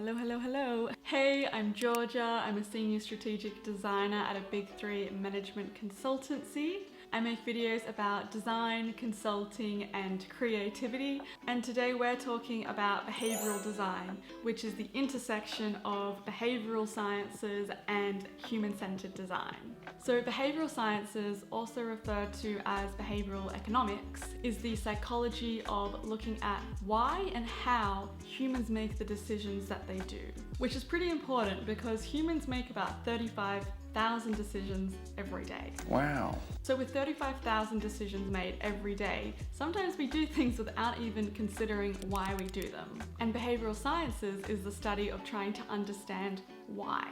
Hello, hello, hello. Hey, I'm Georgia. I'm a senior strategic designer at a Big 3 management consultancy. I make videos about design, consulting, and creativity. And today we're talking about behavioral design, which is the intersection of behavioral sciences and human-centered design. So behavioral sciences, also referred to as behavioral economics, is the psychology of looking at why and how humans make the decisions that they do, which is pretty important because humans make about 35,000 decisions every day. Wow. So with 35,000 decisions made every day, sometimes we do things without even considering why we do them. And behavioral sciences is the study of trying to understand why.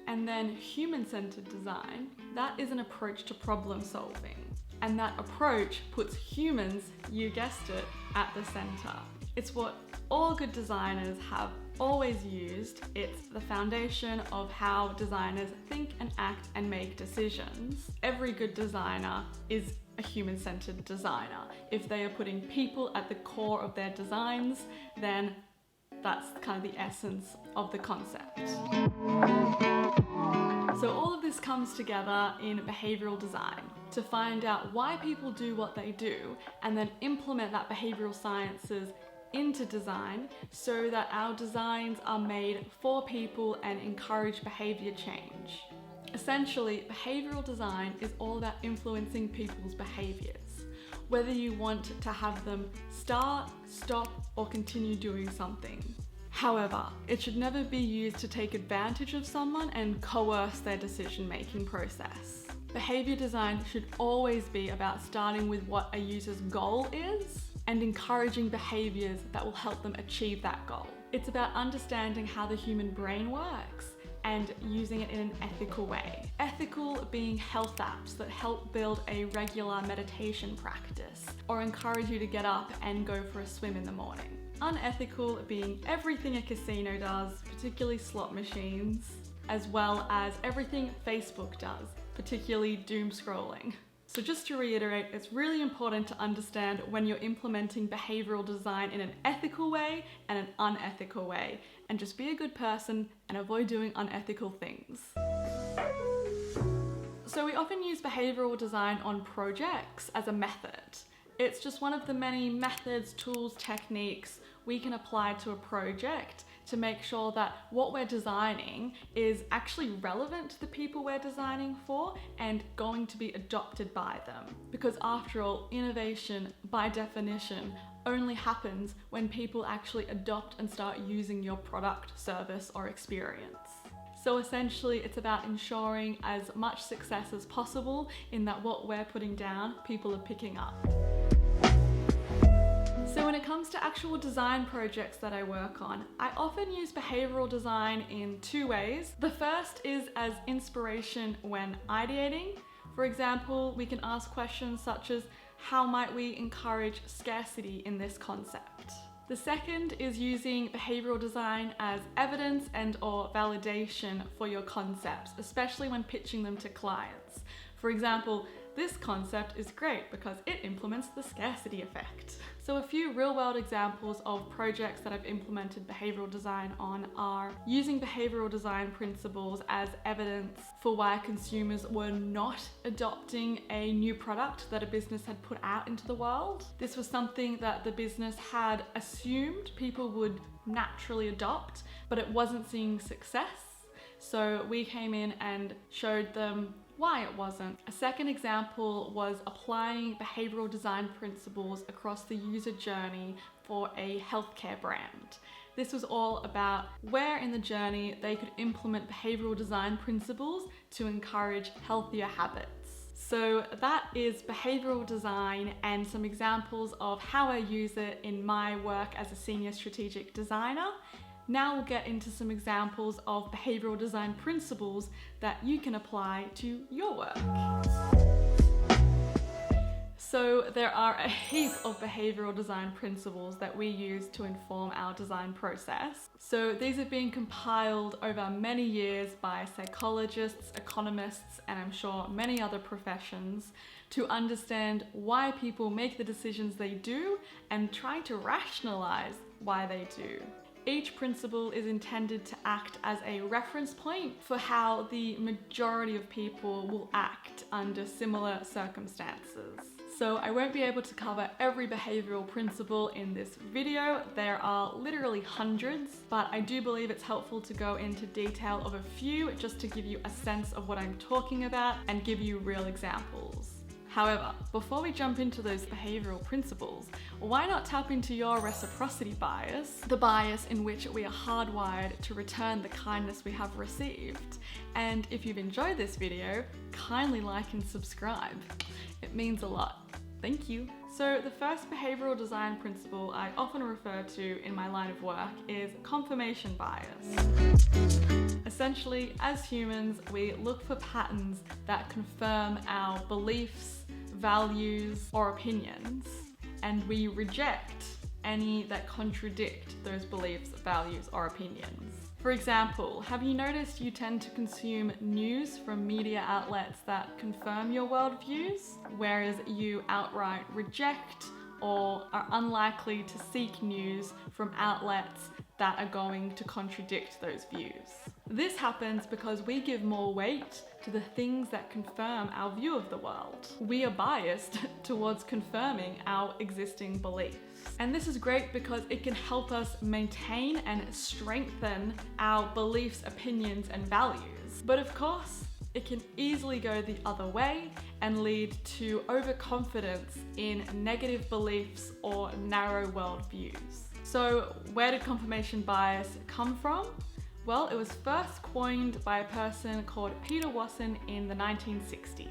And then human-centered design, that is an approach to problem solving. And that approach puts humans, you guessed it, at the center. It's what all good designers have always used. It's the foundation of how designers think and act and make decisions. Every good designer is a human-centered designer. If they are putting people at the core of their designs, then that's kind of the essence of the concept. So all of this comes together in behavioral design to find out why people do what they do and then implement that behavioral sciences into design so that our designs are made for people and encourage behavior change. Essentially, behavioral design is all about influencing people's behaviors, whether you want to have them start, stop, or continue doing something. However, it should never be used to take advantage of someone and coerce their decision-making process. Behavior design should always be about starting with what a user's goal is and encouraging behaviors that will help them achieve that goal. It's about understanding how the human brain works and using it in an ethical way. Ethical being health apps that help build a regular meditation practice or encourage you to get up and go for a swim in the morning. Unethical being everything a casino does, particularly slot machines, as well as everything Facebook does, particularly doom scrolling. So just to reiterate, it's really important to understand when you're implementing behavioral design in an ethical way and an unethical way, and just be a good person and avoid doing unethical things. So we often use behavioral design on projects as a method. It's just one of the many methods, tools, techniques we can apply to a project to make sure that what we're designing is actually relevant to the people we're designing for and going to be adopted by them. Because after all, innovation, by definition, only happens when people actually adopt and start using your product, service, or experience. So essentially, it's about ensuring as much success as possible in that what we're putting down, people are picking up. So when it comes to actual design projects that I work on, I often use behavioral design in two ways. The first is as inspiration when ideating. For example, we can ask questions such as, how might we encourage scarcity in this concept? The second is using behavioral design as evidence and/or validation for your concepts, especially when pitching them to clients. For example, this concept is great because it implements the scarcity effect. So a few real-world examples of projects that I've implemented behavioral design on are using behavioral design principles as evidence for why consumers were not adopting a new product that a business had put out into the world. This was something that the business had assumed people would naturally adopt, but it wasn't seeing success. So we came in and showed them why it wasn't. A second example was applying behavioral design principles across the user journey for a healthcare brand. This was all about where in the journey they could implement behavioral design principles to encourage healthier habits. So that is behavioral design and some examples of how I use it in my work as a senior strategic designer. Now we'll get into some examples of behavioral design principles that you can apply to your work. So there are a heap of behavioral design principles that we use to inform our design process. So these have been compiled over many years by psychologists, economists, and I'm sure many other professions to understand why people make the decisions they do and try to rationalize why they do. Each principle is intended to act as a reference point for how the majority of people will act under similar circumstances. So I won't be able to cover every behavioral principle in this video. There are literally hundreds, but I do believe it's helpful to go into detail of a few just to give you a sense of what I'm talking about and give you real examples. However, before we jump into those behavioral principles, why not tap into your reciprocity bias, the bias in which we are hardwired to return the kindness we have received? And if you've enjoyed this video, kindly like and subscribe. It means a lot. Thank you. So the first behavioral design principle I often refer to in my line of work is confirmation bias. Essentially, as humans, we look for patterns that confirm our beliefs, values, or opinions, and we reject any that contradict those beliefs, values, or opinions. For example, have you noticed you tend to consume news from media outlets that confirm your worldviews, whereas you outright reject or are unlikely to seek news from outlets that are going to contradict those views? This happens because we give more weight to the things that confirm our view of the world. We are biased towards confirming our existing beliefs. And this is great because it can help us maintain and strengthen our beliefs, opinions, and values. But of course, it can easily go the other way and lead to overconfidence in negative beliefs or narrow worldviews. So where did confirmation bias come from? Well, it was first coined by a person called Peter Wasson in the 1960s.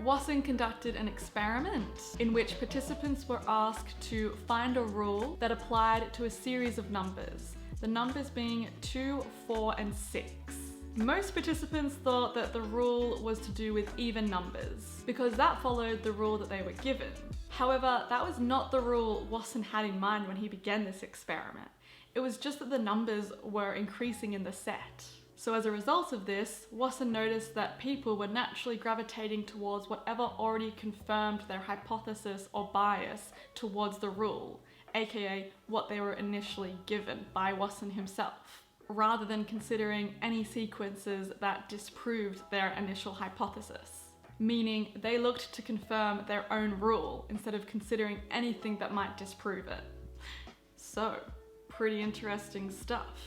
Wasson conducted an experiment in which participants were asked to find a rule that applied to a series of numbers, the numbers being 2, 4, and 6. Most participants thought that the rule was to do with even numbers, because that followed the rule that they were given. However, that was not the rule Wasson had in mind when he began this experiment. It was just that the numbers were increasing in the set. So as a result of this, Wasson noticed that people were naturally gravitating towards whatever already confirmed their hypothesis or bias towards the rule, aka what they were initially given by Wasson himself, rather than considering any sequences that disproved their initial hypothesis. Meaning they looked to confirm their own rule instead of considering anything that might disprove it. So, pretty interesting stuff.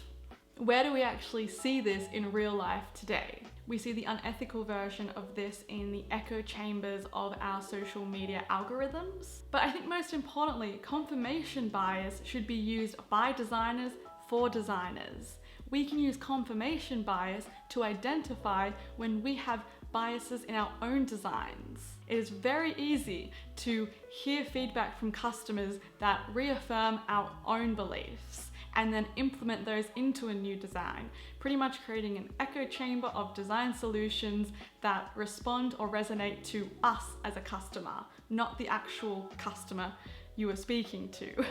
Where do we actually see this in real life today? We see the unethical version of this in the echo chambers of our social media algorithms. But I think most importantly, confirmation bias should be used by designers for designers. We can use confirmation bias to identify when we have biases in our own designs. It is very easy to hear feedback from customers that reaffirm our own beliefs and then implement those into a new design, pretty much creating an echo chamber of design solutions that respond or resonate to us as a customer, not the actual customer you are speaking to.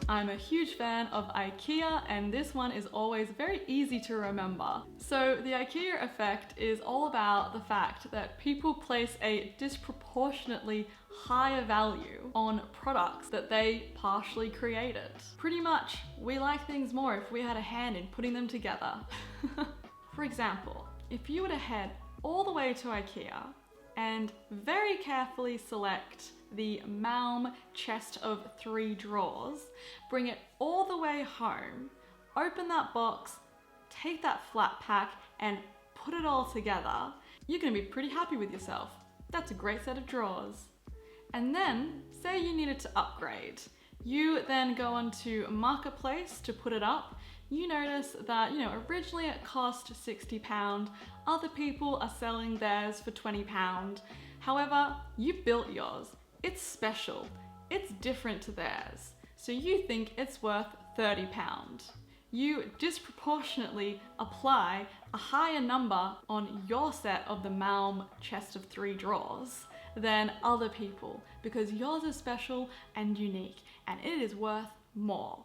I'm a huge fan of IKEA, and this one is always very easy to remember. So the IKEA effect is all about the fact that people place a disproportionately higher value on products that they partially created. Pretty much, we like things more if we had a hand in putting them together. For example, if you were to head all the way to IKEA and very carefully select the Malm chest of 3 drawers, bring it all the way home, open that box, take that flat pack and put it all together, you're gonna be pretty happy with yourself. That's a great set of drawers. And then, say you needed to upgrade. You then go onto Marketplace to put it up. You notice that, originally it cost £60, other people are selling theirs for £20. However, you built yours. It's special, it's different to theirs, so you think it's worth £30. You disproportionately apply a higher number on your set of the Malm chest of 3 drawers than other people because yours is special and unique and it is worth more.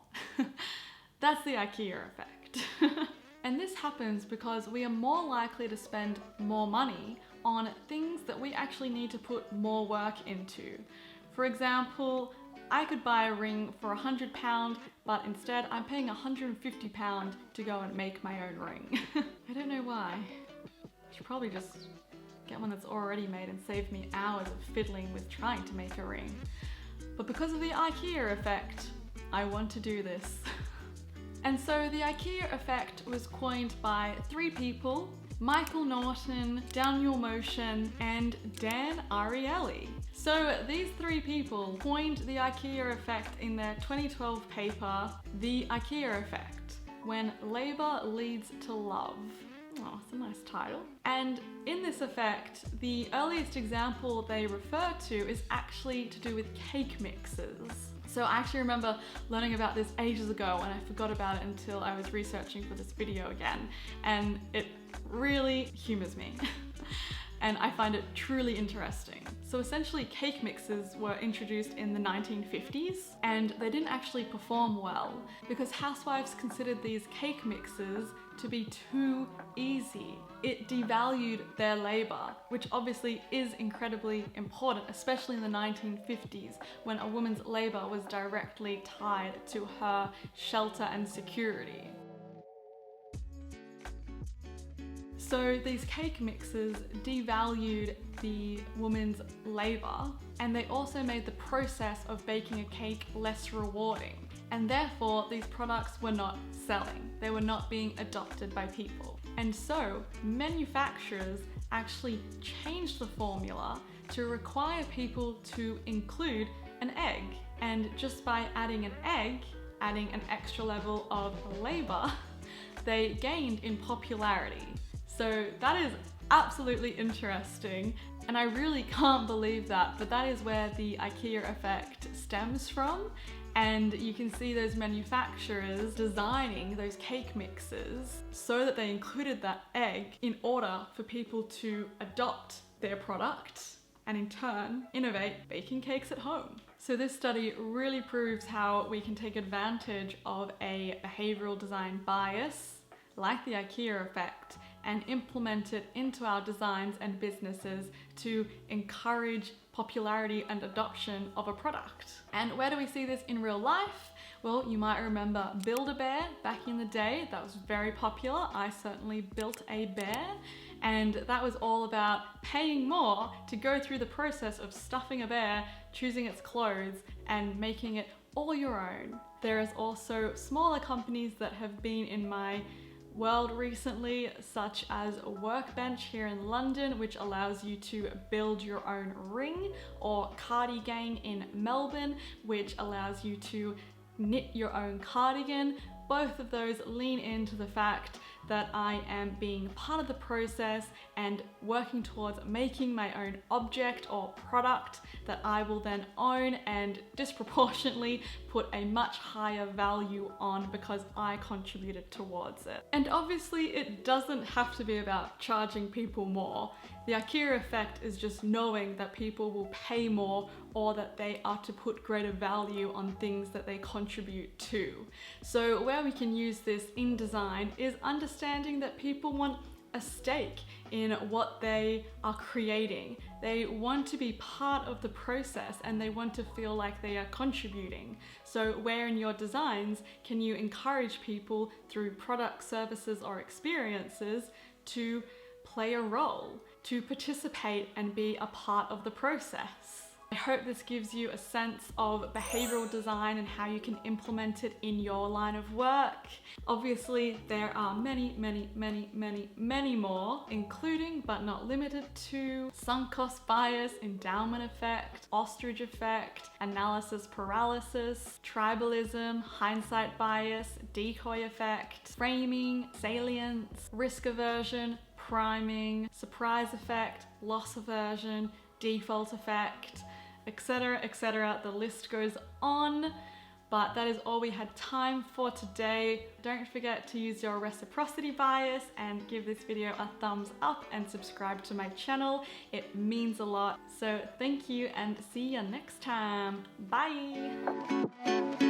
That's the IKEA effect. And this happens because we are more likely to spend more money on things that we actually need to put more work into. For example, I could buy a ring for £100, but instead I'm paying £150 to go and make my own ring. I don't know why. I should probably just get one that's already made and save me hours of fiddling with trying to make a ring. But because of the IKEA effect, I want to do this. And so the IKEA effect was coined by 3 people: Michael Norton, Daniel Motion, and Dan Ariely. So these 3 people coined the IKEA effect in their 2012 paper, The IKEA Effect, When Labour Leads to Love. Oh, it's a nice title. And in this effect, the earliest example they refer to is actually to do with cake mixes. So I actually remember learning about this ages ago and I forgot about it until I was researching for this video again. And it really humors me. And I find it truly interesting. So essentially cake mixes were introduced in the 1950s and they didn't actually perform well because housewives considered these cake mixes to be too easy. It devalued their labor, which obviously is incredibly important, especially in the 1950s when a woman's labor was directly tied to her shelter and security. So these cake mixes devalued the woman's labor, and they also made the process of baking a cake less rewarding. And therefore, these products were not selling. They were not being adopted by people. And so manufacturers actually changed the formula to require people to include an egg. And just by adding an egg, adding an extra level of labor, they gained in popularity. So that is absolutely interesting, and I really can't believe that, but that is where the IKEA effect stems from. And you can see those manufacturers designing those cake mixes so that they included that egg in order for people to adopt their product and in turn innovate baking cakes at home. So this study really proves how we can take advantage of a behavioral design bias like the IKEA effect and implement it into our designs and businesses to encourage popularity and adoption of a product. And where do we see this in real life? Well, you might remember Build-A-Bear back in the day. That was very popular. I certainly built a bear, and that was all about paying more to go through the process of stuffing a bear, choosing its clothes, and making it all your own. There is also smaller companies that have been in my world recently, such as Workbench here in London, which allows you to build your own ring, or Cardigan in Melbourne, which allows you to knit your own cardigan. Both of those lean into the fact that I am being part of the process and working towards making my own object or product that I will then own and disproportionately put a much higher value on because I contributed towards it. And obviously it doesn't have to be about charging people more. The IKEA effect is just knowing that people will pay more or that they are to put greater value on things that they contribute to. So where we can use this in design is understanding that people want a stake in what they are creating. They want to be part of the process and they want to feel like they are contributing. So where in your designs can you encourage people through products, services, or experiences to play a role, to participate and be a part of the process? I hope this gives you a sense of behavioral design and how you can implement it in your line of work. Obviously, there are many more, including but not limited to sunk cost bias, endowment effect, ostrich effect, analysis paralysis, tribalism, hindsight bias, decoy effect, framing, salience, risk aversion, priming, surprise effect, loss aversion, default effect, etc., etc. The list goes on, but that is all we had time for today. Don't forget to use your reciprocity bias and give this video a thumbs up and subscribe to my channel. It means a lot. So thank you and see you next time. Bye!